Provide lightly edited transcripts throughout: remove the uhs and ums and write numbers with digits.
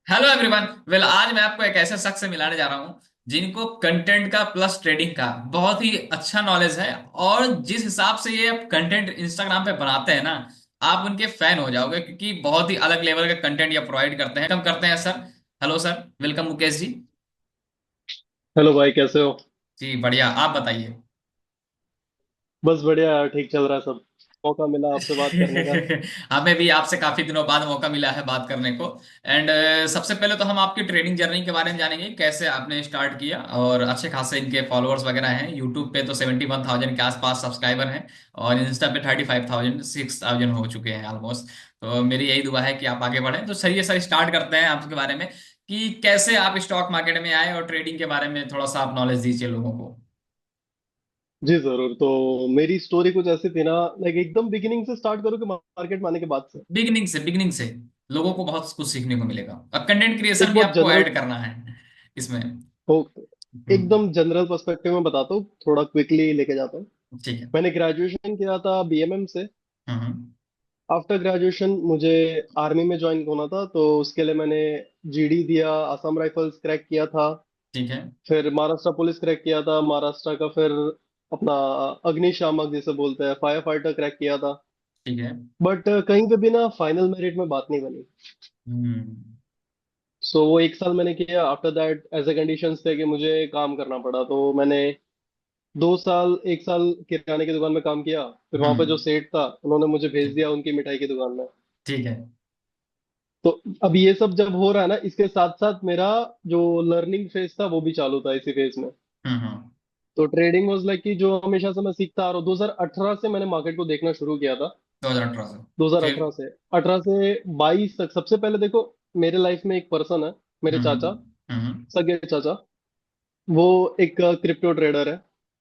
Hello everyone. Well, आज मैं आपको एक ऐसे शख्स से मिलाने जा रहा हूं जिनको कंटेंट का प्लस ट्रेडिंग का बहुत ही अच्छा नॉलेज है। और जिस हिसाब से ये कंटेंट इंस्टाग्राम पे बनाते हैं ना, आप उनके फैन हो जाओगे क्योंकि बहुत ही अलग लेवल का कंटेंट ये प्रोवाइड करते हैं। कम करते हैं sir. Hello sir, welcome Mukesh ji. Hello भाई, कैसे हो? जी बढ़िया, आप बताइए। बस बढ़िया यार, ठीक चल रहा है सब। मौका मिला आपसे बात करने का। हमें भी आपसे काफी दिनों बाद मौका मिला है बात करने को। एंड सबसे पहले तो हम आपकी ट्रेडिंग जर्नी के बारे में जानेंगे, कैसे आपने स्टार्ट किया। और अच्छे खासे इनके फॉलोअर्स वगैरह हैं, यूट्यूब पे तो 71,000 के आसपास सब्सक्राइबर हैं। और इंस्टा पे 35,000 6,000 हो चुके हैं ऑलमोस्ट। तो मेरी यही दुआ है कि आप आगे बढ़ें। तो चलिए सर, स्टार्ट करते हैं आपके बारे में कि कैसे आप स्टॉक मार्केट में आए, और ट्रेडिंग के बारे में थोड़ा सा आप नॉलेज दीजिए लोगों को। जी जरूर। तो मेरी स्टोरी कुछ ऐसी थी ना, लाइक एकदम बिगिनिंग से स्टार्ट करूँ कि मार्केट में आने के बाद से? बिगिनिंग से लोगों को बहुत कुछ सीखने को मिलेगा। अब कंटेंट क्रिएशन एक भी बहुत आपको जनरल ऐड करना है इसमें। हो, हम्म। एकदम जनरल पर्सपेक्टिव में बताता हूँ, थोड़ा क्विकली लेके जाता हूँ। ठीक है। मैंने ग्रेजुएशन किया था बीएमएम से। हम्म। आफ्टर ग्रेजुएशन मुझे आर्मी में ज्वाइन होना था, तो उसके लिए मैंने जीडी दिया, असम राइफल्स क्रैक किया था। ठीक है। फिर महाराष्ट्र पुलिस क्रैक किया था, महाराष्ट्र का। फिर अपना अग्निशामक जिसे बोलते हैं, फायर फाइटर क्रैक किया था। ठीक है। बट कहीं पे भी ना फाइनल मेरिट में बात नहीं बनी। हम्म। सो वो एक साल मैंने किया। आफ्टर दैट ऐसे कंडीशंस थे कि मुझे काम करना पड़ा, तो मैंने 2 साल, 1 साल किराने की दुकान में काम किया। फिर वहां पे जो हम्म। सेठ था, उन्होंने मुझे भेज ठीक। दिया उनकी मिठाई की दुकान में। ठीक है। तो अब ये सब जब हो रहा है ना, इसके साथ साथ मेरा जो लर्निंग फेज था वो भी चालू था इसी फेज में। हम्म। तो ट्रेडिंग वाज लाइक कि जो हमेशा से मैं सीखता आ रहा हूँ। 2018 से मैंने मार्केट को देखना शुरू किया था। 2018 से। फिर। 2018 से 18 से 22 तक। सबसे पहले देखो, मेरे लाइफ में एक पर्सन है, मेरे चाचा, हम्म। सगे चाचा। वो एक क्रिप्टो ट्रेडर है।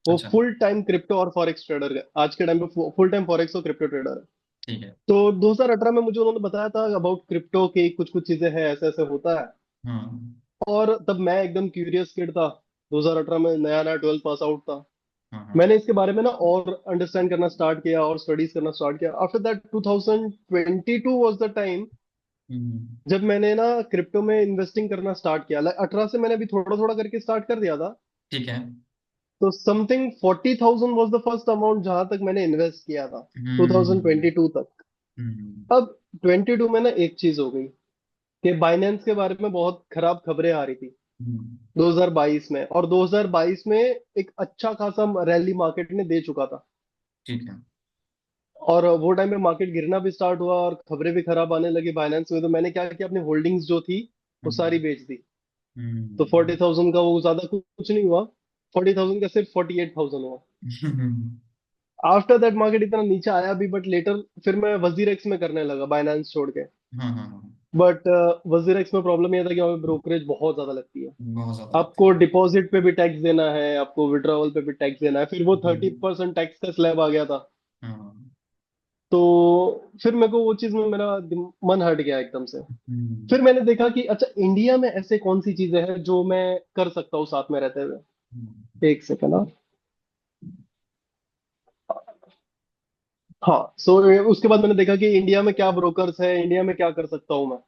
वो अच्छा। फुल टाइम क्रिप्टो और फॉरेक्स ट्रेडर है। आज के टाइम पे फुल टाइम फॉरेक्स और क्रिप्टो ट्रेडर है। ठीक है। तो 2018 में मुझे उन्होंने बताया था अबाउट क्रिप्टो की कुछ कुछ चीजें हैं, ऐसे ऐसे होता है। हम्म। और तब मैं एकदम क्यूरियस किड था। 2018 में नया नया 12 पास आउट था। हम्म। मैंने इसके बारे में ना और अंडरस्टैंड करना स्टार्ट किया और स्टडीज करना स्टार्ट किया। After that 2022 was the time hmm. जब मैंने ना क्रिप्टो में इन्वेस्टिंग करना स्टार्ट किया। लाइक 18 से मैंने अभी थोड़ा थोड़ा करके स्टार्ट कर दिया था। ठीक है। तो something 40,000 was the first amount जहां तक मैंने इन्वेस्ट किया था, हम्म। 2022 तक। हम्म। अब 22 में ना एक चीज हो गई कि बाइनेंस के बारे में बहुत खराब खबरें आ रही थी हम्म। 2022 में। और 2022 में एक अच्छा खासा रैली मार्केट ने दे चुका था। ठीक है। और वो टाइम पे मार्केट गिरना भी स्टार्ट हुआ और खबरें भी खराब आने लगी बाइनेंस में। तो मैंने क्या किया, अपनी होल्डिंग्स जो थी वो सारी हम्म। बेच दी। तो हम्म। 40,000 का वो ज्यादा कुछ नहीं हुआ। 40,000 का सिर्फ 48,000 हुआ। हम्म। आफ्टर दैट मार्केट इतना नीचे आया भी, बट लेटर फिर मैं वजीर एक्स में करने लगा बाइनेंस छोड़ के। हम्म। बट वजीर एक्स में प्रॉब्लम ये था कि वहाँ पे ब्रोकरेज बहुत ज्यादा लगती है। बहुत ज्यादा लगती आपको है। डिपॉजिट पे भी टैक्स देना है, आपको विड्रॉवल पे भी टैक्स देना है। फिर वो थर्टी हम्म। परसेंट टैक्स का स्लैब आ गया था। हम्म। तो फिर मेरे को वो चीज में मेरा मन हट गया एकदम से। हम्म। फिर मैंने देखा कि अच्छा, इंडिया में ऐसे कौन सी चीजें हैं जो मैं कर सकता हूँ साथ में रहते हुए। हम्म। एक सेकंड। हाँ, हाँ। सो उसके बाद मैंने देखा कि इंडिया में क्या ब्रोकर्स है, इंडिया में क्या कर सकता हूँ मैं,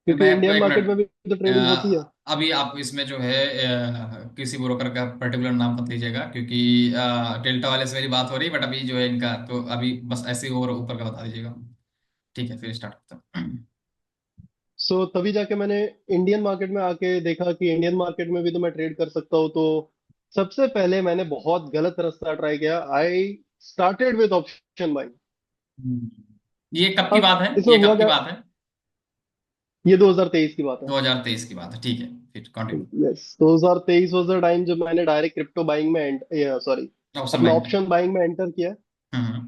क्योंकि मैं आपको इंडियन एक मार्केट में भी मिनट। तो ट्रेडिंग होती है। अभी आप इसमें जो है किसी ब्रोकर का पर्टिकुलर नाम मत लीजिएगा क्योंकि डेल्टा वाले से मेरी बात हो रही है, बट अभी जो है इनका तो अभी बस ऐसे ही और ऊपर का बता दीजिएगा। ठीक है, फिर स्टार्ट करते हैं। सो तभी जाके मैंने इंडियन मार्केट में आके देखा कि इंडियन मार्केट में भी तो मैं ट्रेड कर सकता हूँ। तो सबसे पहले मैंने बहुत गलत रास्ता ट्राई किया। I started with option buying. ये कब की अब बात है, इसमें ये हुआ कब की क्या, बात है? ये 2023 की बात है। 2023 की बात है, ठीक है। फिर continue. Yes, 2023 was the time जब मैंने डायरेक्ट क्रिप्टो बाइंग में, सॉरी, ऑप्शन अपना माइंड। ऑप्शन बाइंग में एंटर किया। हम्म।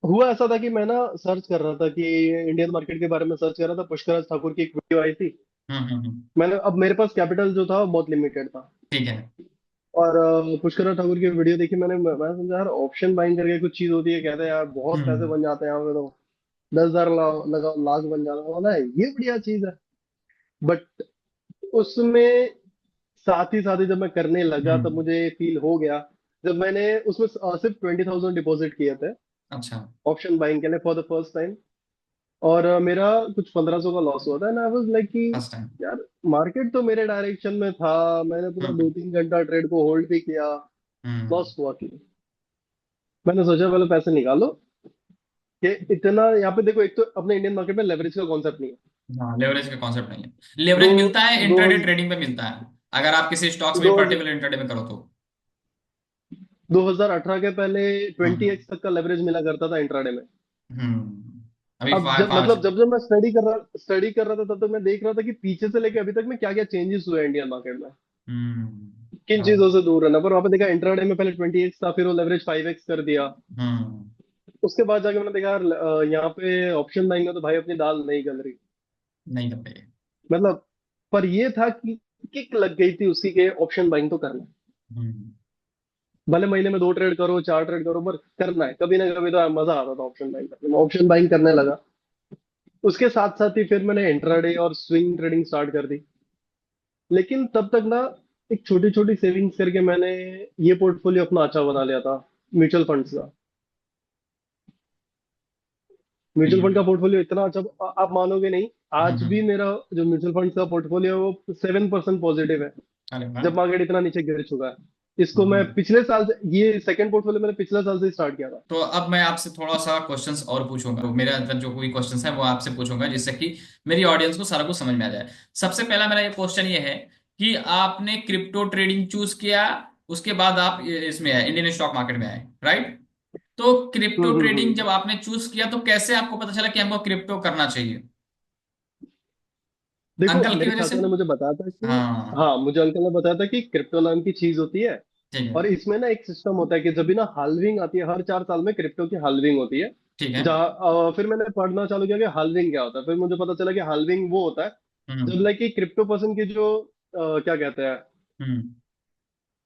हुआ ऐसा था कि मैं ना सर्च कर रहा था कि इंडियन मार्केट के बारे में सर्च कर रहा था। पुष्कराज ठाकुर की एक वीडियो आई थी। मैंने, अब मेरे पास कैपिटल जो था वो बहुत लिमिटेड था। ठीक है। और पुष्कराज ठाकुर की वीडियो देखी मैंने। मैं समझा यार, ऑप्शन बाइंग करके कुछ चीज होती है। कहते हैं यार बहुत पैसे हम्म। बन जाते हैं यहाँ पे तो। 10,000 लगा, लाख बन जाता है। बोला, ये बढ़िया चीज है। बट उसमें साथ ही जब मैं करने लगा तब हम्म। मुझे फील हो गया। जब मैंने उसमें सिर्फ 20,000 डिपॉजिट किए थे अच्छा। ऑप्शन बाइंग के लिए फॉर द फर्स्ट टाइम। और मेरा कुछ 1500 का लॉस हुआ था, एंड आई वाज लाइक कि फर्स्ट टाइम। यार मार्केट तो मेरे डायरेक्शन में था, मैंने पूरा हम्म। 2-3 घंटा ट्रेड को होल्ड भी किया, हम्म। लॉस हुआ क्यों? मैंने सोचा पहले पैसे निकालो, कि इतना यहाँ पे देखो, एक तो अपने इंडियन मार्केट में लेवरेज का कॉन्सेप्ट नहीं है। हाँ, लेवरेज का कॉन्सेप्ट नहीं है। दो लेवरेज मिलता है दो इंट्राडे ट्रेडिंग पे मिलता है, अगर आप किसी स्टॉक्स दो में पर्टिकुलर इंट्राडे में करो तो। 2018 के पहले ट्वेंटी हम्म। एक्स तक का लेवरेज मिला करता था इंट्राडे में। अभी अब फाइव जब पाँच। जब मैं स्टडी कर रहा था, तब तक मैं देख रहा था कि पीछे से लेके अभी तक में क्या क्या चेंजेस हुए हैं इंडियन मार्केट में, हम्म। किन चीजों राइट। से दूर रहना। पर वहां पे देखा इंट्राडे में पहले 20x था, फिर वो लेवरेज 5x कर दिया। हम्म। उसके बाद जाके मैंने देखा यार, यहाँ पे ऑप्शन बाइंग में तो भाई अपनी दाल नहीं गल रही। नहीं कर पाए। मतलब, पर ये था कि किक लग गई थी उसकी के ऑप्शन बाइंग तो करना है। हम्म। भले महीने में 2 ट्रेड करो, 4 ट्रेड करो, पर करना है कभी ना कभी, तो मजा आता था ऑप्शन बाइंग करने में। ऑप्शन बाइंग करने लगा, उसके साथ साथ ही फिर मैंने इंट्राडे और स्विंग ट्रेडिंग स्टार्ट कर दी। लेकिन तब तक ना, एक छोटी छोटी सेविंग्स करके मैंने ये पोर्टफोलियो अपना अच्छा बना लिया था, म्यूचुअल फंड्स का। म्यूचुअल ठीक फंड है। का पोर्टफोलियो इतना अच्छा, आप मानोगे नहीं, आज भी हम्म। मेरा जो म्यूचुअल फंड्स का पोर्टफोलियो है वो 7% पॉजिटिव है, अरे वाह। जब मार्केट इतना नीचे गिर चुका है। इसको मैं हम्म। पिछले साल ये सेकंड पोर्टफोलियो मैंने पिछले साल से स्टार्ट किया था। तो अब मैं आपसे थोड़ा सा क्वेश्चंस और पूछूंगा, तो मेरे अंदर जो कोई क्वेश्चंस है वो आपसे पूछूंगा, जिससे कि मेरी ऑडियंस को सारा कुछ समझ में आ जाए। सबसे पहला मेरा ये क्वेश्चन ये है कि आपने क्रिप्टो ट्रेडिंग चूज किया, उसके बाद आप इसमें आए, इंडियन स्टॉक मार्केट में आए, राइट? तो क्रिप्टो ट्रेडिंग हम्म। जब आपने चूज किया तो कैसे आपको पता चला कि हमको क्रिप्टो करना चाहिए? देखो, अंकल की मेरे वजह से? चाचा ने मुझे बताया था कि, हाँ। हाँ, मुझे अंकल ने बताया था कि क्रिप्टो नाम की चीज होती है, ठीक है। और इसमें ना एक सिस्टम होता है कि जब भी ना हाल्विंग आती है, हर 4 साल में क्रिप्टो की हाल्विंग होती है। ठीक है। जहाँ फिर मैंने पढ़ना चालू किया कि हाल्विंग क्या होता है, फिर मुझे पता चला कि हाल्विंग वो होता है जब हम्म। लाइक कि क्रिप्टो पर्सन की जो क्या कहते हैं, हम्म।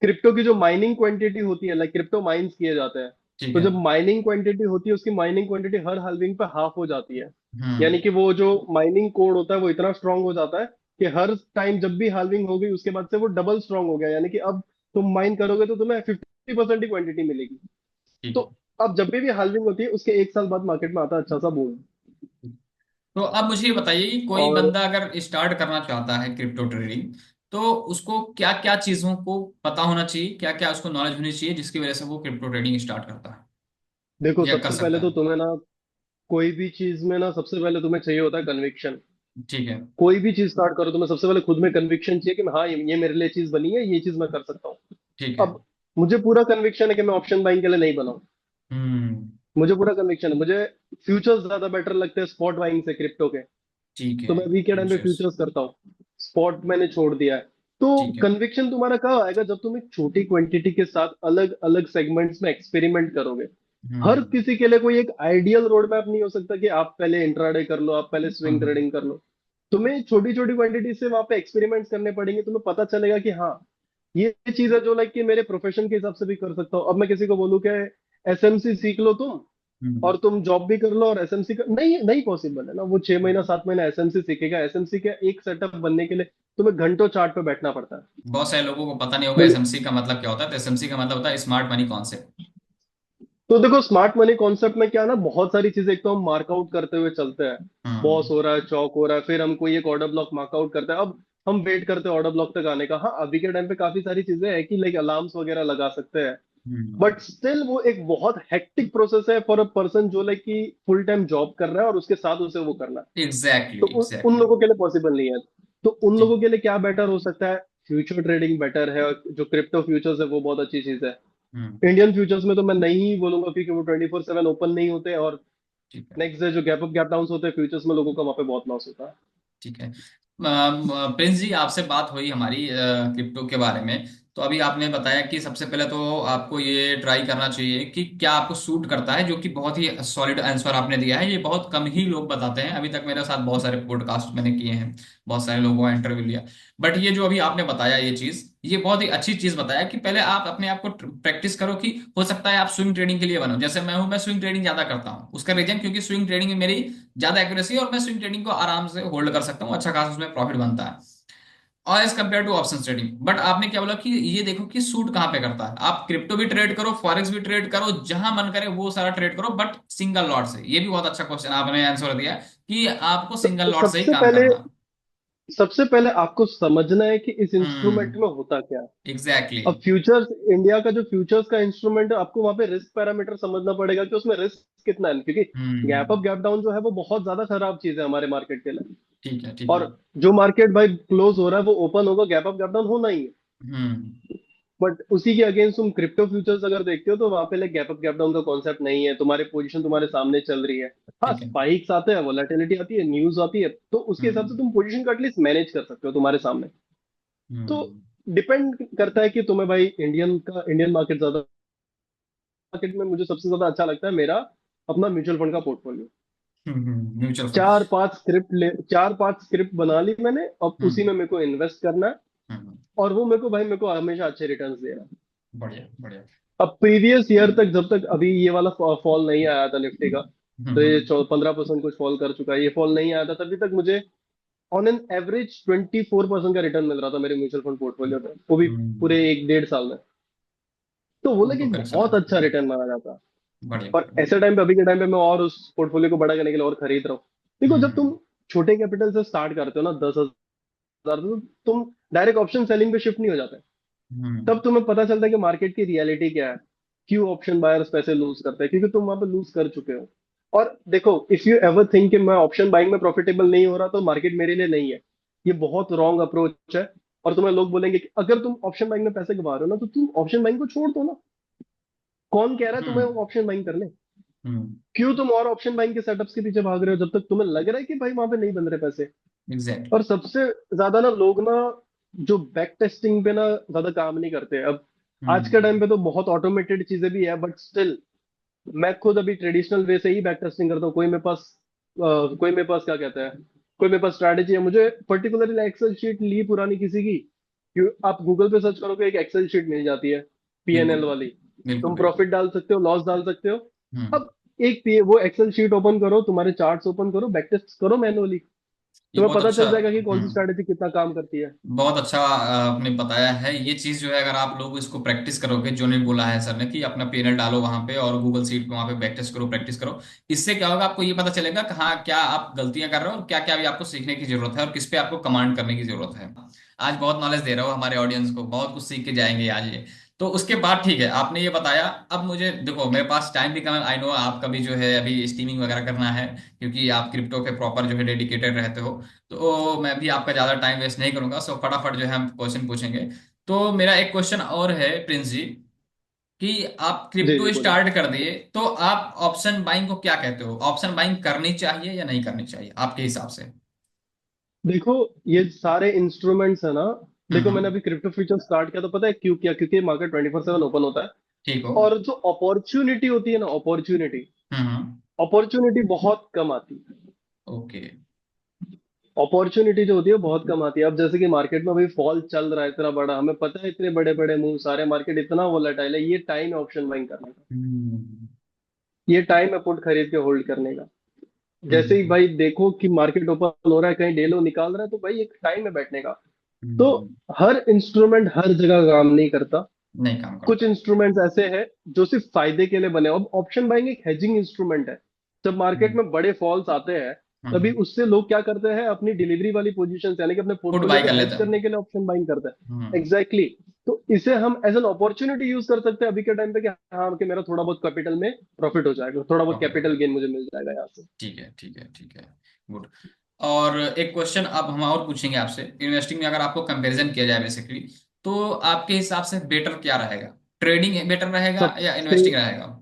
क्रिप्टो की जो माइनिंग क्वांटिटी होती है, लाइक क्रिप्टो माइंस किए जाते हैं। ठीक तो है। जब माइनिंग क्वांटिटी होती है, उसकी माइनिंग क्वांटिटी हर हाल्विंग पे हाफ हो जाती है। हम्म। यानी कि वो जो माइनिंग कोड होता है वो इतना स्ट्रांग हो जाता है कि हर टाइम जब भी हाल्विंग हो गई, उसके बाद से वो डबल स्ट्रांग हो गया, यानी कि अब तुम माइन करोगे तो तुम्हें 50% ही क्वांटिटी मिलेगी। ठीक तो है। अब जब भी हाल्विंग होती है, उसके 1 साल बाद मार्केट में आता है अच्छा सा बूम। तो अब मुझे ये बताइए कि कोई और बंदा अगर स्टार्ट करना चाहता है क्रिप्टो ट्रेडिंग, तो उसको क्या क्या चीजों को पता होना चाहिए, क्या क्या उसको नॉलेज होनी चाहिए जिसकी वजह से वो क्रिप्टो ट्रेडिंग स्टार्ट करता है देखो, या कर सबसे सकता पहले तो है? तुम्हें ना, कोई भी चीज में ना सबसे पहले तुम्हें चाहिए होता है कन्विक्शन। ठीक है। कोई भी चीज स्टार्ट करो, तुम्हें सबसे पहले खुद में कन्विक्शन चाहिए कि हाँ, ये मेरे लिए चीज बनी है, ये चीज मैं कर सकता हूँ। ठीक है। अब मुझे पूरा कन्विक्शन है कि मैं ऑप्शन बाइंग के लिए नहीं बनाऊं। हम्म। मुझे पूरा कन्विक्शन है, मुझे फ्यूचर्स ज्यादा बेटर लगते हैं स्पॉट बाइंग से क्रिप्टो के। ठीक तो है। मैं वीक के टाइम पे फ्यूचर्स। फ्यूचर्स करता हूँ, स्पॉट मैंने छोड़ दिया है। तो ठीक है। कन्विक्शन तुम्हारा कहाँ आएगा? जब तुम एक छोटी क्वांटिटी के साथ अलग अलग सेगमेंट्स में एक्सपेरिमेंट करोगे। हर हम्म। किसी के लिए कोई एक आइडियल रोड मैप नहीं हो सकता कि आप पहले इंट्राडे कर लो, आप पहले स्विंग हम्म। ट्रेडिंग कर लो। तुम्हें छोटी छोटी क्वांटिटी से वहां पे एक्सपेरिमेंट्स करने पड़ेंगे, तुम्हें पता चलेगा कि हाँ, ये चीज है जो लाइक कि मेरे प्रोफेशन के हिसाब से भी कर सकता हूँ। अब मैं किसी को बोलूँ कि एसएमसी सीख लो तुम, हम्म। और तुम जॉब भी कर लो, और एसएमसी का नहीं नहीं पॉसिबल है ना। वो 6 महीना 7 महीना एसएमसी सीखेगा, एसएमसी के एक सेटअप बनने के लिए तुम्हें घंटों चार्ट पे बैठना पड़ता है। बहुत सारे लोगों को पता नहीं होगा बोले, एसएमसी का मतलब क्या होता है। तो एसएमसी का मतलब होता है स्मार्ट मनी कॉन्सेप्ट। तो देखो, स्मार्ट मनी कॉन्सेप्ट में क्या है ना, बहुत सारी चीजें एक तो हम मार्कआउट करते हुए चलते हैं। बॉस हम्म। हो रहा है, चौक हो रहा है, फिर हम कोई एक ऑर्डर ब्लॉक मार्कआउट करते हैं। अब हम वेट करते हैं ऑर्डर ब्लॉक तक आने का। हाँ, अभी के टाइम पे काफी सारी चीजें हैं कि लाइक अलार्म्स वगैरह लगा सकते हैं, हम्म। बट स्टिल वो एक बहुत हेक्टिक प्रोसेस है फॉर अ पर्सन जो लाइक कि फुल टाइम जॉब कर रहा है और उसके साथ उसे वो करना है। एग्जैक्टली, तो उन एग्जैक्टली। लोगों के लिए पॉसिबल नहीं है। तो उन ठीक। लोगों के लिए क्या बेटर हो सकता है? फ्यूचर ट्रेडिंग बेटर है, और जो क्रिप्टो फ्यूचर्स है वो बहुत अच्छी चीज है। हम्म। इंडियन फ्यूचर्स में तो मैं नहीं बोलूंगा, क्योंकि वो 24/7 ओपन नहीं होते, और ठीक है। नेक्स्ट डे जो गैप अप गैप डाउन होते हैं फ्यूचर्स में, लोगों का वहां पे बहुत लॉस होता है। ठीक है। प्रिंस जी, आपसे बात हुई हमारी क्रिप्टो के बारे में। तो अभी आपने बताया कि सबसे पहले तो आपको ये ट्राई करना चाहिए कि क्या आपको सूट करता है, जो कि बहुत ही सॉलिड आंसर आपने दिया है। ये बहुत कम ही लोग बताते हैं। अभी तक मेरे साथ बहुत सारे पॉडकास्ट मैंने किए हैं, बहुत सारे लोगों का इंटरव्यू लिया, बट ये जो अभी आपने बताया ये चीज, ये बहुत ही अच्छी चीज बताया कि पहले आप अपने आप को प्रैक्टिस करो कि हो सकता है आप स्विंग ट्रेडिंग के लिए बनो। जैसे मैं हूं, मैं स्विंग ट्रेडिंग ज्यादा करता हूं। उसका रीजन क्योंकि स्विंग ट्रेडिंग में मेरी ज्यादा एक्यूरेसी है और मैं स्विंग ट्रेडिंग को आराम से होल्ड कर सकता हूँ, अच्छा खासा उसमें प्रॉफिट बनता है और as compare to option trading. But आपने क्या बोला कि ये देखो कि सूट कहाँ पे करता है। आप क्रिप्टो भी ट्रेड करो, फॉरेक्स भी ट्रेड करो, जहां मन करे वो सारा ट्रेड करो, बट सिंगल लॉट से। ये भी बहुत अच्छा क्वेश्चन आपने आंसर दिया है कि आपको सिंगल तो लॉट से ही काम करना? सबसे पहले आपको समझना है कि इस इंस्ट्रूमेंट हम्म। में होता क्या है। एग्जैक्टली। अब फ्यूचर्स, इंडिया का जो फ्यूचर्स का इंस्ट्रूमेंट है, आपको वहां पे रिस्क पैरामीटर समझना पड़ेगा कि उसमें रिस्क कितना है, क्योंकि गैप हम्म। अप गैप डाउन जो है वो बहुत ज्यादा खराब चीज है हमारे मार्केट के लिए। ठीक है, ठीक है। और जो मार्केट भाई क्लोज हो रहा है वो ओपन होगा, गैप अप गैप डाउन होना ही है। हम्म। बट उसी के अगेंस्ट तुम क्रिप्टो फ्यूचर्स अगर देखते हो तो वहां पे like gap up gap down का कॉन्सेप्ट नहीं है, तुम्हारी पोजीशन तुम्हारे सामने चल रही है। हाँ, ठीक है। स्पाइक्स आते हैं, वोलेटिलिटी आती है, न्यूज आती है, तो उसके हिसाब से हम्म। तुम पोजीशन को एटलीस्ट मैनेज कर सकते हो तुम्हारे सामने। तो हम्म। डिपेंड करता है कि तुम्हें भाई इंडियन मार्केट ज्यादा, मार्केट में मुझे सबसे ज्यादा अच्छा लगता है मेरा अपना म्यूचुअल फंड का पोर्टफोलियो। Mutual fund. 4-5 स्क्रिप्ट बना ली मैंने, अब उसी हम्म। में मेरे को इन्वेस्ट करना है। हम्म। और वो मेरे को हमेशा अच्छे रिटर्न्स दे रहा है। बढ़िया, बढ़िया। अब प्रीवियस ईयर तक, जब तक अभी ये वाला फॉल नहीं आया था निफ्टी का, तो ये हम्म। 15% कुछ फॉल कर चुका है, ये फॉल नहीं आया था तभी तक मुझे ऑन एन एवरेज 24% का रिटर्न मिल रहा था मेरे म्यूचुअल फंड पोर्टफोलियो पे, वो भी पूरे हम्म। 1-1.5 साल में। तो वो वो लगे तो एक करेक्शन है। बहुत अच्छा रिटर्न माना जाता है। बढ़िया, और बढ़िया। ऐसे टाइम पे, अभी के टाइम पे मैं और उस पोर्टफोलियो को बड़ा करने के लिए और खरीद रहा हूँ। देखो, जब हम्म। तुम छोटे कैपिटल से स्टार्ट करते हो ना, 10,000, तो तुम डायरेक्ट ऑप्शन सेलिंग पे शिफ्ट नहीं हो जाते। हम्म। तब तुम्हें पता चलता है कि मार्केट की रियलिटी क्या है, क्यों ऑप्शन बायर्स पैसे लूज करते हैं, क्योंकि तुम वहां पे लूज कर चुके हो। और देखो, इफ यू एवर थिंक कि मैं ऑप्शन बाइंग में प्रॉफिटेबल नहीं हो रहा तो मार्केट मेरे लिए नहीं है, ये बहुत रॉन्ग अप्रोच है। और तुम्हें लोग बोलेंगे कि अगर तुम ऑप्शन बाइंग में पैसे गवा रहे हो ना, तो तुम ऑप्शन बाइंग को छोड़ दो ना। कौन कह रहा है तुम्हें हम्म। ऑप्शन बाइंग करने? हम्म। क्यों तुम और ऑप्शन बाइंग के सेटअप्स के पीछे भाग रहे हो जब तक तुम्हें लग रहा है कि भाई वहां पे नहीं बन रहे पैसे? एग्जैक्टली। और सबसे ज्यादा ना लोग ना, जो बैक टेस्टिंग पे ना ज्यादा काम नहीं करते अब। आज के टाइम हम्म। पे तो बहुत ऑटोमेटेड चीजें भी है, बट स्टिल मैं खुद अभी ट्रेडिशनल वे से ही बैक टेस्टिंग करता हूँ। कोई मेरे पास क्या कहता है, कोई मेरे पास स्ट्रैटेजी है, मुझे पर्टिकुलरली एक्सेल शीट ली पुरानी किसी की, आप गूगल पे सर्च करोगे एक एक्सेल शीट मिल जाती है, बिल्कुल, पीएनएल वाली। बिल्कुल, तुम बिल्कुल। प्रॉफिट डाल सकते हो, लॉस डाल सकते हो। हम्म। अब एक वो एक्सेल शीट ओपन करो, तुम्हारे चार्ट्स ओपन करो, बैक टेस्ट करो मैनुअली, ये तुम्हें बहुत पता अच्छा। चल जाएगा कि कौन सी हम्म। स्ट्रैटेजी कितना काम करती है। बहुत अच्छा आपने बताया है ये चीज जो है, अगर आप लोग इसको प्रैक्टिस करोगे, जो ने बोला है सर ने कि अपना पैनल डालो वहां पे और गूगल सीट पे वहां पे प्रैक्टिस करो, प्रैक्टिस करो। इससे क्या होगा, आपको ये पता चलेगा कहाँ क्या आप गलतियां कर रहे हो और क्या क्या भी आपको सीखने की जरूरत है और किस पे आपको कमांड करने की जरूरत है। आज बहुत नॉलेज दे रहा हो हमारे ऑडियंस को, बहुत कुछ सीख के जाएंगे आज ये। तो उसके बाद ठीक है, आपने ये बताया। अब मुझे देखो, मेरे पास टाइम भी कम है, आई नो आपका भी जो है अभी स्टीमिंग वगैरह करना है, क्योंकि आप क्रिप्टो के प्रॉपर जो है डेडिकेटेड रहते हो। तो मैं भी आपका ज्यादा टाइम वेस्ट नहीं करूंगा, सो फटाफट जो है हम क्वेश्चन पूछेंगे। तो मेरा एक क्वेश्चन और है प्रिंस जी, कि आप जी जी, क्रिप्टो बोलिए। स्टार्ट कर दिए, तो आप ऑप्शन बाइंग को क्या कहते हो? ऑप्शन बाइंग करनी चाहिए या नहीं करनी चाहिए आपके हिसाब से? देखो, ये सारे इंस्ट्रूमेंट्स है ना, देखो मैंने हम्म। अभी क्रिप्टो फ्यूचर स्टार्ट किया तो पता है क्यों किया? क्योंकि मार्केट 24/7 ओपन होता है। ठीक हो। और जो अपॉर्चुनिटी होती है ना, अपॉर्चुनिटी हम्म। अपॉर्चुनिटी बहुत कम आती है। ओके। अपॉर्चुनिटी जो होती है बहुत कम आती है। अब जैसे कि मार्केट में अभी फॉल चल रहा है इतना बड़ा, हमें पता है इतने बड़े बड़े मूव, सारे मार्केट इतना वोलेटाइल है, ये टाइम है ऑप्शन बाइंग करने का। हम्म। ये टाइम है पुट खरीद के होल्ड करने का। जैसे ही हम्म। भाई देखो कि मार्केट ओपन हो रहा है, कहीं डेलो निकाल रहा है, तो भाई एक टाइम है बैठने का। तो हम्म। हर इंस्ट्रूमेंट हर जगह काम नहीं करता। नहीं काम कुछ करता। इंस्ट्रूमेंट्स ऐसे हैं जो सिर्फ फायदे के लिए बने। अब ऑप्शन बाइंग एक हेजिंग इंस्ट्रूमेंट है। जब मार्केट हम्म। में बड़े फॉल्स आते हैं, तभी हम्म। उससे लोग क्या करते हैं, अपनी डिलीवरी वाली पोजीशन यानी कि अपने पुट पोर्टफोलियो बाय को कर हेज लेता है। करने के लिए ऑप्शन बाइंग करते हैं। हम्म। एग्जैक्टली तो इसे हम एज एन अपॉर्चुनिटी यूज कर सकते हैं अभी के टाइम पे कि हाँ, कि मेरा थोड़ा बहुत कैपिटल में प्रॉफिट हो जाएगा, थोड़ा बहुत प्रॉफिट होगा। कैपिटल गेन मुझे मिल जाएगा यहाँ से। ठीक है, ठीक है, ठीक है। गुड। और एक क्वेश्चन अब हम और पूछेंगे आपसे, इन्वेस्टिंग में अगर आपको कंपैरिजन किया जाए बेसिकली, तो आपके हिसाब से बेटर क्या रहेगा? ट्रेडिंग बेटर रहेगा या सबसे इन्वेस्टिंग रहेगा?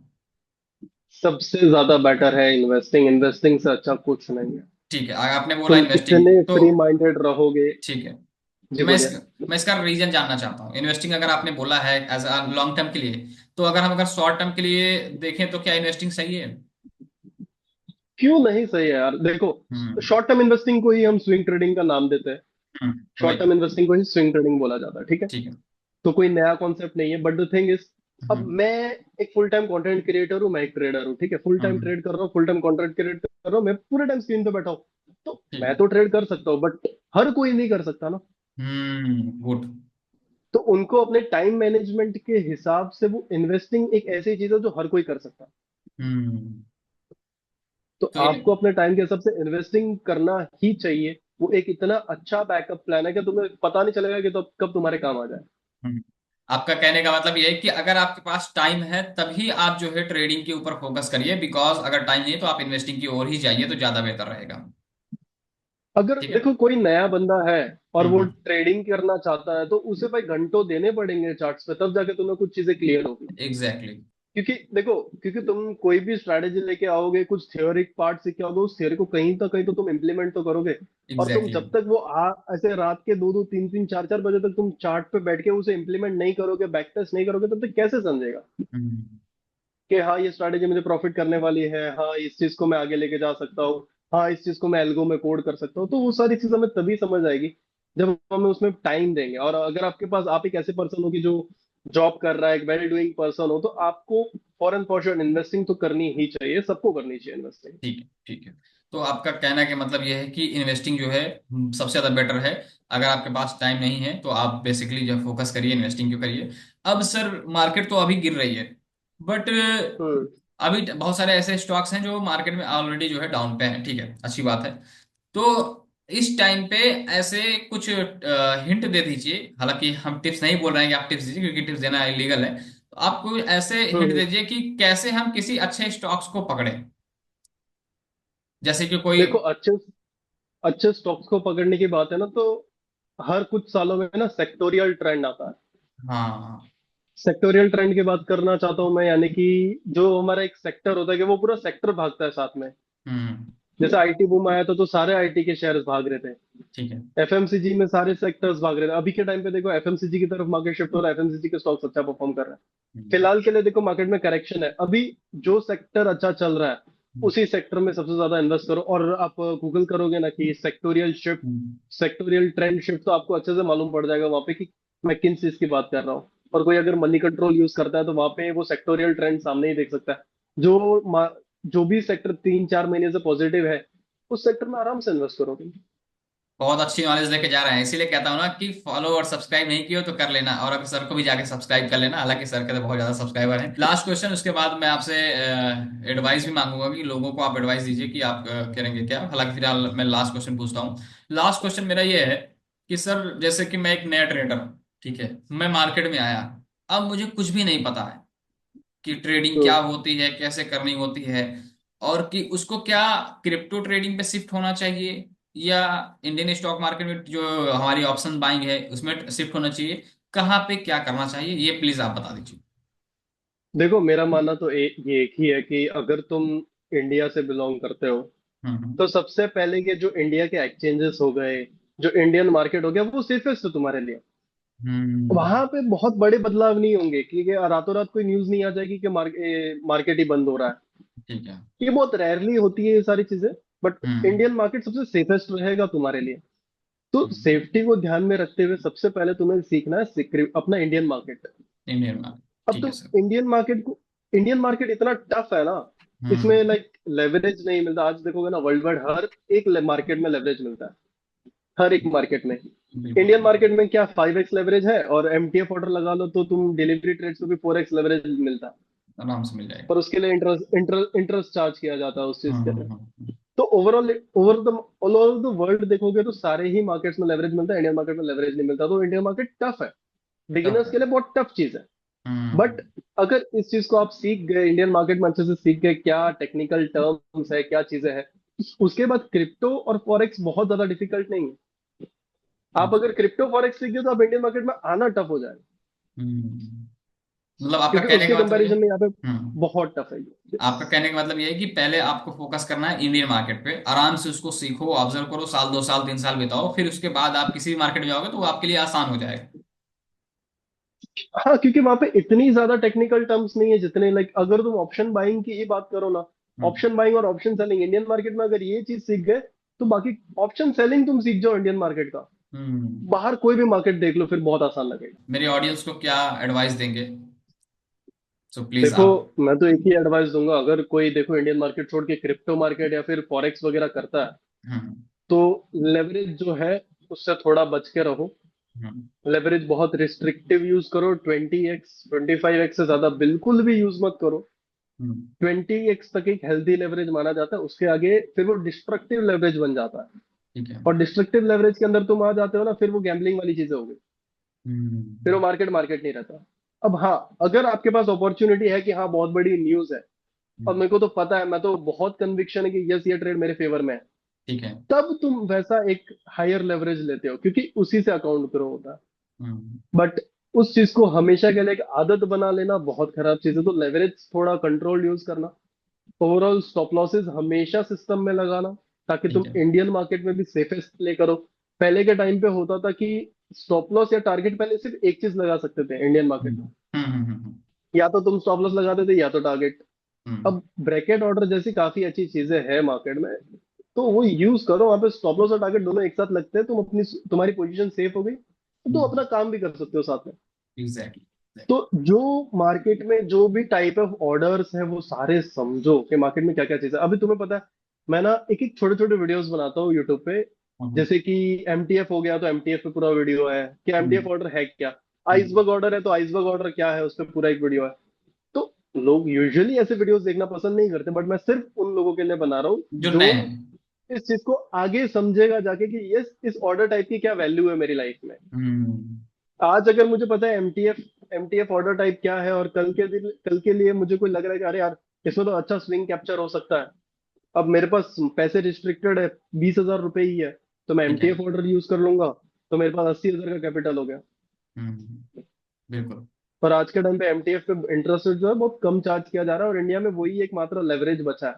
सबसे ज्यादा बेटर है इन्वेस्टिंग। इन्वेस्टिंग से अच्छा कुछ नहीं है। ठीक है, अगर आपने बोला तुम इन्वेस्टिंग इतने तो फ्री माइंडेड रहोगे। ठीक है। जी, मैं इस बोलिए। मैं इसका रीजन जानना चाहता हूँ। इन्वेस्टिंग अगर आपने बोला है एज अ लॉन्ग टर्म के लिए, तो अगर हम अगर शॉर्ट टर्म के लिए देखें तो क्या इन्वेस्टिंग सही है? क्यों नहीं सही है यार? देखो, हम्म। शॉर्ट टर्म इन्वेस्टिंग को ही हम स्विंग ट्रेडिंग का नाम देते हैं। शॉर्ट वही। टर्म इन्वेस्टिंग को ही स्विंग ट्रेडिंग बोला जाता है, ठीक है। ठीक है। तो कोई नया कॉन्सेप्ट नहीं है, बट द थिंग इज, अब हम्म। मैं एक फुल टाइम कंटेंट क्रिएटर हूँ, मैं एक ट्रेडर हूँ, ठीक है, फुल टाइम हम्म। ट्रेड कर रहा हूँ, फुल टाइम कंटेंट क्रिएट कर रहा हूँ, मैं पूरे टाइम स्क्रीन पे बैठा हूँ। तो ठीक मैं है। तो ट्रेड कर सकता हूँ, बट हर कोई नहीं कर सकता ना। गुड। तो उनको अपने टाइम मैनेजमेंट के हिसाब से वो इन्वेस्टिंग एक ऐसी चीज है जो हर कोई कर सकता है। हम्म। तो तो ये आपको अपने टाइम के हिसाब से इन्वेस्टिंग करना ही चाहिए। वो एक इतना अच्छा बैकअप प्लान है कि तुम्हें पता नहीं चलेगा कि तो कब तुम्हारे काम आ जाए। हम्म, आपका कहने का मतलब ये है कि अगर आपके पास टाइम है तभी आप जो है ट्रेडिंग के ऊपर फोकस करिए, बिकॉज अगर टाइम नहीं है तो आप इन्वेस्टिंग की ओर ही जाइए तो ज्यादा बेहतर रहेगा। अगर ठीक है। देखो कोई नया बंदा है और वो हम्म। ट्रेडिंग करना चाहता है, तो उसे भाई घंटों देने पड़ेंगे चार्ट्स पे, तब जाके तुम्हें कुछ चीजें क्लियर होगी। एग्जैक्टली। क्योंकि देखो, क्योंकि तुम कोई भी स्ट्रैटेजी लेके आओगे, कुछ थ्योरिक पार्ट सीख के आओगे, उस थ्योरी को कहीं तो तुम इम्प्लीमेंट तो करोगे। और तुम एग्जैक्टली। जब तक वो ऐसे रात के 2-2 3-3 4-4 बजे तक तुम चार्ट पे बैठ के उसे इम्प्लीमेंट नहीं करोगे, बैक टेस्ट नहीं करोगे, तब तक कैसे समझेगा हम्म। कि हाँ ये स्ट्रैटेजी मुझे प्रॉफिट करने वाली है, हाँ इस चीज को मैं आगे लेके जा सकता हूँ, हाँ इस चीज को मैं एल्गो में कोड कर सकता हूँ। तो वो सारी चीज हमें तभी समझ आएगी जब हमें उसमें टाइम देंगे। और अगर आपके पास, आप एक ऐसे पर्सन हो कि जो जॉब कर रहा है, एक वेल डूइंग पर्सन हो, तो आपको for and for sure investing तो करनी ही चाहिए, सबको करनी चाहिए इन्वेस्टिंग। ठीक है, ठीक है। तो आपका कहना के मतलब यह है कि इन्वेस्टिंग जो है सबसे ज्यादा बेटर है। अगर आपके पास टाइम नहीं है तो आप बेसिकली जो फोकस करिए इन्वेस्टिंग क्यों करिए। अब सर मार्केट तो अभी गिर रही है, बट हम्म। अभी बहुत सारे ऐसे स्टॉक्स हैं जो मार्केट में ऑलरेडी जो है डाउन पे हैं, ठीक है, अच्छी बात है। तो इस टाइम पे ऐसे कुछ हिंट दे दीजिए, हालांकि हम टिप्स नहीं बोल रहे हैं कि आप टिप्स दीजिए क्योंकि टिप्स देना इलीगल है, तो आप कोई ऐसे हिंट हम्म। दीजिए कि कैसे हम किसी अच्छे स्टॉक्स को पकड़ें, जैसे कि कोई। देखो, अच्छे अच्छे स्टॉक्स को पकड़ने की बात है ना, तो हर कुछ सालों में ना सेक्टोरियल ट्रेंड आता है। हाँ। सेक्टोरियल ट्रेंड की बात करना चाहता हूं मैं, यानी कि जो हमारा एक सेक्टर होता है कि वो पूरा सेक्टर भागता है साथ में। हम्म। जैसे आईटी बूम आया था तो सारे आईटी के शेयर्स भाग रहे थे। ठीक है। एफएमसीजी में सारे सेक्टर्स भाग रहे थे। अभी के टाइम पे देखो एफएमसीजी की तरफ मार्केट शिफ्ट हो रहा है, एफएमसीजी के स्टॉक्स अच्छा परफॉर्म कर रहे हैं। हम्म। फिलहाल के लिए देखो मार्केट में करेक्शन है अभी। जो सेक्टर अच्छा चल रहा है हम्म। उसी सेक्टर में सबसे ज्यादा इन्वेस्ट करो। और आप गूगल करोगे ना कि सेक्टोरियल शिफ्ट, हम्म। सेक्टोरियल ट्रेंड शिफ्ट, तो आपको अच्छे से मालूम पड़ जाएगा वहां पे कि मैं किन चीज की बात कर रहा हूँ। और कोई अगर मनी कंट्रोल यूज करता है तो वहां पे वो सेक्टोरियल ट्रेंड सामने ही देख सकता है। जो भी सेक्टर 3-4 महीने से पॉजिटिव है, उस सेक्टर में आराम से इन्वेस्ट करोगे। बहुत अच्छी नॉलेज लेके जा रहे हैं, इसीलिए कहता हूँ ना कि फॉलो और सब्सक्राइब नहीं किए हो तो कर लेना, और अगर सर को भी जाके सब्सक्राइब कर लेना, हालांकि सर के तो बहुत ज्यादा सब्सक्राइबर हैं। लास्ट क्वेश्चन, उसके बाद मैं आपसे एडवाइस भी मांगूंगा कि लोगों को आप एडवाइस दीजिए कि आप करेंगे क्या। हालांकि फिलहाल मैं लास्ट क्वेश्चन पूछता हूँ। लास्ट क्वेश्चन मेरा ये है कि सर जैसे कि मैं एक नया ट्रेडर हूँ, ठीक है, मैं मार्केट में आया, अब मुझे कुछ भी नहीं पता है कि ट्रेडिंग क्या हम्म। होती है, कैसे करनी होती है, और कि उसको क्या क्रिप्टो ट्रेडिंग पे शिफ्ट होना चाहिए या इंडियन स्टॉक मार्केट में जो हमारी ऑप्शन बाइंग है उसमें शिफ्ट होना चाहिए, कहाँ पे क्या करना चाहिए, ये प्लीज आप बता दीजिए। देखो मेरा मानना तो ये एक ही है कि अगर तुम इंडिया से बिलोंग करते हो, हम्म। तो सबसे पहले के जो इंडिया के एक्सचेंजेस हो गए, जो इंडियन मार्केट हो गया, वो सेफेस्ट है तुम्हारे लिए। हम्म। वहां पे बहुत बड़े बदलाव नहीं होंगे, क्योंकि रातों रात कोई न्यूज नहीं आ जाएगी कि मार्केट ही बंद हो रहा है। ठीक है। ये बहुत रेयरली होती है ये सारी चीजें। But hmm. इंडियन मार्केट सबसे सेफेस्ट रहेगा तुम्हारे लिए। तो हम्म। सेफ्टी को ध्यान में रखते हुए सबसे पहले तुम्हें सीखना है अपना इंडियन मार्केट। Indian market. अब ठीक है तुम सर। इंडियन मार्केट इतना टफ है ना, हम्म। इसमें लाइक लेवरेज नहीं मिलता। आज देखोगे ना, वर्ल्ड वाइड हर एक मार्केट में लेवरेज मिलता है, हर एक मार्केट में। बिल्कुल इंडियन बिल्कुल। मार्केट में क्या 5x लेवरेज है, और एमटीएफ ऑर्डर लगा लो तो तुम डिलीवरी ट्रेड्स में भी 4x लेवरेज मिलता है। आराम से मिल जाएगा। पर उसके लिए इंटरेस्ट चार्ज किया जाता है उस चीज के लिए। हम्म। तो overall all over the world देखोगे तो सारे ही मार्केट्स में लेवरेज मिलता है, इंडियन मार्केट में लेवरेज नहीं मिलता। तो इंडियन मार्केट टफ है, टफ बिगिनर्स है। के लिए बहुत टफ चीज है। हम्म। बट अगर इस चीज को आप सीख गए, इंडियन मार्केट में अच्छे से सीख गए क्या टेक्निकल टर्म्स है, क्या चीजें हैं, उसके बाद क्रिप्टो और फॉरेक्स बहुत ज्यादा डिफिकल्ट नहीं है। आप अगर क्रिप्टो फॉरेक्स सीख गए तो आप इंडियन मार्केट में आना टफ हो जाएगा, हम्म। मतलब आपका क्योंकि कहने उसके का मतलब ये। कंपैरिजन में यहाँ पे हम्म। बहुत टफ है ये। आपका कहने का मतलब ये है कि पहले आपको फोकस करना है इंडियन मार्केट पे, आराम से उसको सीखो, ऑब्जर्व करो, साल 2 साल 3 साल बिताओ, फिर उसके बाद आप किसी भी मार्केट में जाओगे तो वो आपके लिए आसान हो जाएगा। हाँ, क्योंकि वहां पे इतनी ज्यादा टेक्निकल टर्म्स नहीं है जितने, लाइक अगर तुम ऑप्शन बाइंग की ही बात करो ना, हम्म। ऑप्शन बाइंग और ऑप्शन सेलिंग इंडियन मार्केट में अगर ये चीज सीख गए, तो बाकी ऑप्शन सेलिंग तुम सीख जाओ इंडियन मार्केट का, हम्म। बाहर कोई भी मार्केट देख लो फिर बहुत आसान लगेगा। मेरी ऑडियंस को क्या एडवाइस देंगे, सो प्लीज देखो, आप। मैं तो एक ही एडवाइस दूंगा, अगर कोई देखो इंडियन मार्केट छोड़ के क्रिप्टो मार्केट या फिर फॉरेक्स वगैरह करता है, हम्म। तो लेवरेज जो है उससे थोड़ा बच के रहो। हम्म। लेवरेज बहुत रिस्ट्रिक्टिव यूज करो, 20x 25x से ज्यादा बिल्कुल भी यूज मत करो। हम्म। 20x तक एक हेल्दी लेवरेज माना जाता है, उसके आगे फिर वो डिस्ट्रक्टिव लेवरेज बन जाता है। ठीक है। और डिस्ट्रक्टिव लेवरेज के अंदर तुम आ जाते हो ना, फिर वो गैम्बलिंग वाली चीजें हो गई। फिर वो हम्म। मार्केट मार्केट नहीं रहता। अब हाँ, अगर आपके पास अपॉर्चुनिटी है कि हाँ बहुत बड़ी न्यूज है, और हम्म। मेरे को तो पता है, मैं तो बहुत कन्विक्शन है कि यस ये ट्रेड मेरे फेवर में है, ठीक है। तब तुम वैसा एक हायर लेवरेज लेते हो, क्योंकि उसी से अकाउंट ग्रो होता है। हम्म। बट उस चीज को हमेशा के लिए एक आदत बना लेना बहुत खराब चीज है। तो लेवरेज थोड़ा कंट्रोल यूज करना, ओवरऑल स्टॉप लॉसेस हमेशा सिस्टम में लगाना, ताकि ठीक तुम है। इंडियन मार्केट में भी सेफेस्ट प्ले करो। पहले के टाइम पे होता था कि स्टॉप लॉस या टारगेट पहले सिर्फ एक चीज लगा सकते थे इंडियन मार्केट में, हम्म। हम्म। हम्म। या तो तुम स्टॉप लॉस लगाते थे या तो टारगेट। हम्म। अब ब्रैकेट ऑर्डर जैसी काफी अच्छी चीजें हैं मार्केट में, तो वो यूज करो। वहां पे स्टॉप लॉस और टारगेट दोनों एक साथ लगते हैं, तुम अपनी तुम्हारी पोजीशन सेफ हो गई, तो तुम अपना काम भी कर सकते हो साथ में। एग्जैक्टली। तो जो मार्केट में जो भी टाइप ऑफ ऑर्डर्स है वो सारे समझो कि मार्केट में क्या क्या चीज है। अभी तुम्हें पता है, मैं ना एक एक छोटे छोटे वीडियोस बनाता हूँ यूट्यूब पे। हम्म। जैसे कि एमटीएफ हो गया तो एमटीएफ पे पूरा वीडियो है कि एमटीएफ हम्म। ऑर्डर है क्या, हम्म। आइसबर्ग ऑर्डर है तो आइसबर्ग ऑर्डर क्या है, उस पर पूरा एक वीडियो है। तो लोग यूजुअली ऐसे वीडियोस देखना पसंद नहीं करते, बट मैं सिर्फ उन लोगों के लिए बना रहा हूँ जो जो नए हैं। इस चीज को आगे समझेगा जाके कि यस इस ऑर्डर टाइप की क्या वैल्यू है मेरी लाइफ में। हम्म। आज अगर मुझे पता है एमटीएफ एमटीएफ ऑर्डर टाइप क्या है, और कल के लिए मुझे कोई लग रहा है कि अरे यार इसमें तो अच्छा स्विंग कैप्चर हो सकता है, अब मेरे पास पैसे रिस्ट्रिक्टेड है, 20,000 रुपए ही है, तो मैं ठीक है। एमटीएफ ऑर्डर यूज कर लूंगा, तो मेरे पास 80,000 का कैपिटल हो गया। हम्म। बिल्कुल। पर आज के टाइम पे एमटीएफ पे इंटरेस्ट रेट जो है बहुत कम चार्ज किया जा रहा है, और इंडिया में वही एकमात्र लेवरेज बचा है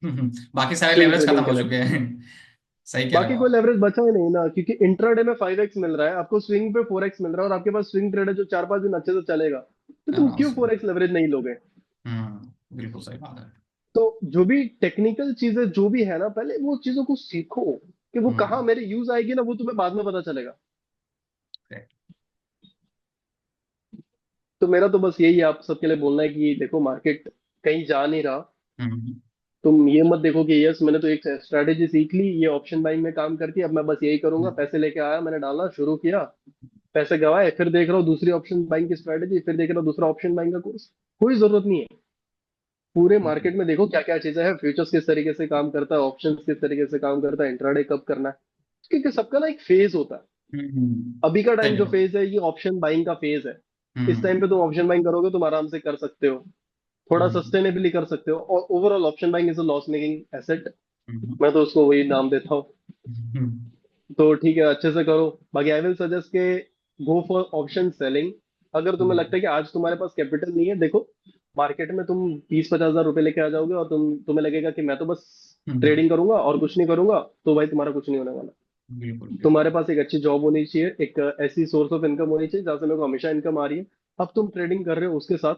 बाकी सारे स्विंग लेवरेज खत्म ट्रेडिंग के हो लिए। चुके हैं। सही कह रहे बाकी हो कोई आप। लेवरेज बचा ही नहीं ना, क्योंकि इंट्राडे में 5x मिल रहा है आपको, स्विंग पे 4x मिल रहा है, और आपके पास स्विंग ट्रेड है जो 4-5 दिन अच्छे से चलेगा, तो तुम आराम क्यों से। 4x लेवरेज नहीं लोगे। बिल्कुल सही बात है। तो जो भी टेक्निकल चीजें जो भी है ना, पहले वो चीजों को सीखो कि वो कहाँ हम्म। मेरे यूज आएगी ना, वो तुम्हें बाद में पता चलेगा। correct। तो मेरा तो बस यही है आप सबके लिए बोलना है कि देखो मार्केट कहीं जा नहीं रहा। हम्म। तुम ये मत देखो कि यस मैंने तो एक स्ट्रैटेजी सीख ली, ये ऑप्शन बाइंग में काम करती है, अब मैं बस यही करूंगा, हम्म। पैसे लेके आया मैंने डाला शुरू किया, पैसे गवाए, फिर देख रहा हूँ दूसरी ऑप्शन बाइंग की स्ट्रैटेजी, फिर देख रहा हूँ दूसरा ऑप्शन बाइंग का कोर्स। कोई जरूरत नहीं है। पूरे मार्केट में देखो क्या क्या चीजें हैं, फ्यूचर्स किस तरीके से काम करता है, ऑप्शंस किस तरीके से काम करता है, इंट्राडे कब करना है, क्योंकि सबका ना एक फेज होता है। अभी का सही टाइम कह जो रहे हो। फेज है ये ऑप्शन बाइंग का फेज है। इस हम्म। टाइम पे तुम ऑप्शन बाइंग करोगे तुम आराम से कर सकते हो, थोड़ा हम्म। सस्टेनेबली कर सकते हो, और overall option buying is a loss making asset. Hmm. मैं तो उसको वही नाम देता हूँ। हम्म। तो ठीक है, अच्छे से करो। बाकी आई विल सजेस्ट के गो फॉर ऑप्शन सेलिंग। अगर तुम्हें लगता है कि आज तुम्हारे पास कैपिटल नहीं है, देखो मार्केट में तुम 20-50 हजार रुपए लेके आ जाओगे, और तुम्हें लगेगा कि मैं तो बस हम्म। ट्रेडिंग करूंगा और कुछ नहीं करूंगा, तो भाई तुम्हारा कुछ नहीं होने वाला। बिल्कुल तुम्हारे बिल्कुल। पास एक अच्छी जॉब होनी चाहिए, एक ऐसी सोर्स ऑफ इनकम होनी चाहिए जहां से मेरे को हमेशा इनकम आ रही है। अब तुम ट्रेडिंग कर रहे हो उसके साथ,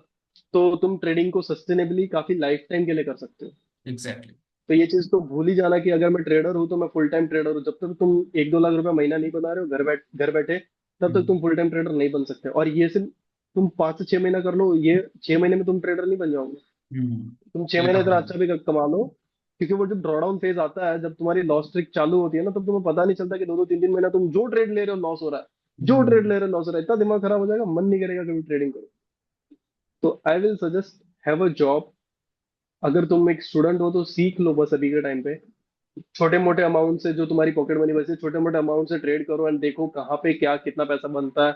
तो तुम ट्रेडिंग को सस्टेनेबली काफी लाइफ टाइम के लिए कर सकते हो। एग्जैक्टली। तो ये चीज तो भूल ही जाना कि अगर मैं ट्रेडर हूँ तो मैं फुल टाइम ट्रेडर हूँ। जब तक तुम 1-2 लाख रुपए महीना नहीं बना रहे हो घर बैठे, तब तक तुम फुल टाइम ट्रेडर नहीं बन सकते। और ये सिर्फ तुम 5 से 6 महीना कर लो, ये 6 महीने में तुम ट्रेडर नहीं बन जाओगे। तुम छह पहले महीने इतना कंपनी में। अच्छा भी कमा लो, क्योंकि वो जो ड्रॉडाउन फेज आता है जब तुम्हारी लॉस ट्रिक चालू होती है ना, तब तुम्हें पता नहीं चलता कि 2-2 3-3 महीना तुम जो ट्रेड ले रहे हो लॉस हो रहा है, जो ट्रेड हम्म। ले रहे हो लॉस हो रहा है, इतना दिमाग खराब हो जाएगा, मन नहीं करेगा कभी ट्रेडिंग करो। तो I will suggest have a job. अगर तुम एक स्टूडेंट हो तो सीख लो बस अभी के टाइम पे, छोटे मोटे अमाउंट से जो तुम्हारी पॉकेट मनी बचे, छोटे मोटे अमाउंट से ट्रेड करो, एंड देखो कहाँ पे क्या कितना पैसा बनता है,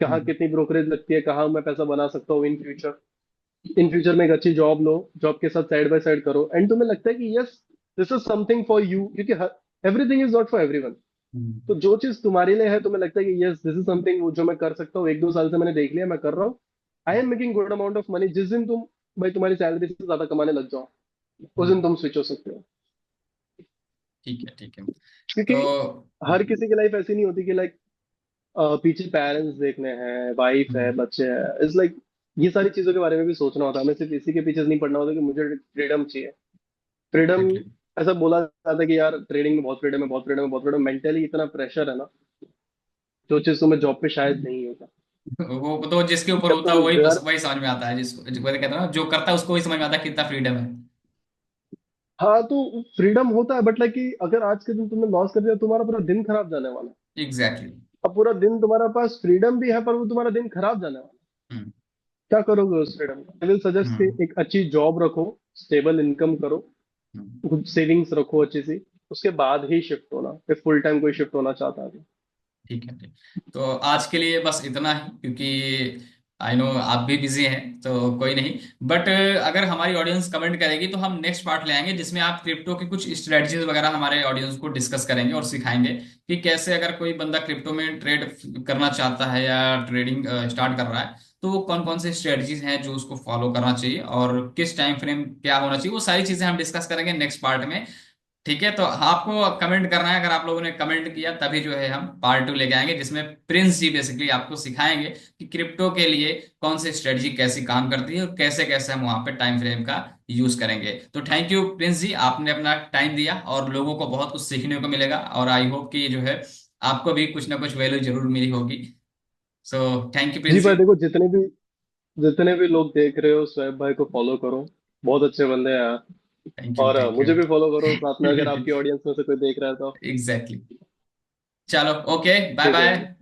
कहाँ हम्म। कितनी ब्रोकरेज लगती है, कहाँ मैं पैसा बना सकता हूँ इन फ्यूचर। इन फ्यूचर में एक अच्छी जॉब लो, जॉब के साथ साइड बाय साइड करो, एंड तुम्हें लगता है कि yes this is something for you, क्योंकि everything is not for everyone. तो हम्म। जो चीज तुम्हारे लिए है, तुम्हें लगता है कि यस दिस इज समथिंग जो मैं कर सकता हूँ, 1-2 साल से मैंने देख लिया मैं कर रहा हूँ, I am making good amount of money, जिस दिन तुम भाई तुम्हारी सैलरी से ज्यादा कमाने लग जाओ, उस दिन हम्म। तुम स्विच हो सकते हो। ठीक है ठीक है। क्योंकि तो हर किसी की लाइफ ऐसी नहीं होती कि लाइक पीछे पेरेंट्स देखने हैं, वाइफ है, बच्चे हैं, इट्स लाइक ये सारी चीजों के बारे में भी सोचना होता है। हमें सिर्फ इसी के पीछे नहीं पड़ना होता कि मुझे फ्रीडम चाहिए। Freedom, exactly. ऐसा बोला जाता है कि यार ट्रेडिंग में बहुत फ्रीडम है, बहुत फ्रीडम है, बहुत फ्रीडम, मेंटली इतना प्रेशर है ना, जो चीज तुम्हें जॉब पे शायद नहीं होता। वो तो जिसके ऊपर जब होता है तुम वही घर, वही समझ में आता है, जिसको जो कहते हैं ना, जो करता है उसको ही समझ में आता है कितना फ्रीडम है। हाँ तो फ्रीडम होता है, बट लाइक कि अगर आज के दिन तुमने लॉस कर दिया, तुम्हारा पूरा दिन खराब जाने वाला है। एग्जैक्टली। अब पूरा दिन तुम्हारे पास फ्रीडम भी है, पर वो तुम्हारा दिन खराब जाने वाला है। क्या करोगे उस फ्रीडम में? आई विल सजेस्ट कि हम्म। एक अच्छी जॉब रखो, स्टेबल इनकम करो, हम्म। कुछ सेविंग्स रखो अच्छी सी, उसके बाद ही शिफ्ट होना, फिर फुल टाइम कोई शिफ्ट होना चाहता है तो। ठीक है, ठीक। तो आज के लिए बस इतना ही, क्योंकि आई नो आप भी बिजी हैं, तो कोई नहीं। बट अगर हमारी ऑडियंस कमेंट करेगी तो हम नेक्स्ट पार्ट ले आएंगे, जिसमें आप क्रिप्टो की कुछ स्ट्रेटजीज वगैरह हमारे ऑडियंस को डिस्कस करेंगे और सिखाएंगे कि कैसे अगर कोई बंदा क्रिप्टो में ट्रेड करना चाहता है या ट्रेडिंग स्टार्ट कर रहा है, तो वो कौन कौन से स्ट्रेटजीज हैं जो उसको फॉलो करना चाहिए और किस टाइम फ्रेम क्या होना चाहिए, वो सारी चीजें हम डिस्कस करेंगे नेक्स्ट पार्ट में। ठीक है, तो आपको कमेंट करना है, अगर आप लोगों ने कमेंट किया तभी जो है हम पार्ट 2 लेके आएंगे, जिसमें प्रिंस जी बेसिकली आपको सिखाएंगे कि क्रिप्टो के लिए कौन सी स्ट्रेटजी कैसी काम करती है और कैसे कैसे हम वहां पे टाइम फ्रेम का यूज करेंगे। तो थैंक यू प्रिंस जी, आपने अपना टाइम दिया और लोगों को बहुत कुछ सीखने को मिलेगा, और आई होप कि जो है आपको भी कुछ ना कुछ वैल्यू जरूर मिली होगी। So thank you ji Prince ji. भाई देखो, जितने भी लोग देख रहे हो स्वैप भाई को फॉलो करो, बहुत अच्छे बंदे हैं यार। थैंक यू, और थैंक यू। मुझे भी फॉलो करो साथ में, अगर आपकी ऑडियंस में से कोई देख रहा है तो। एग्जैक्टली। चलो, ओके, बाय ठीक है भाई। बाय।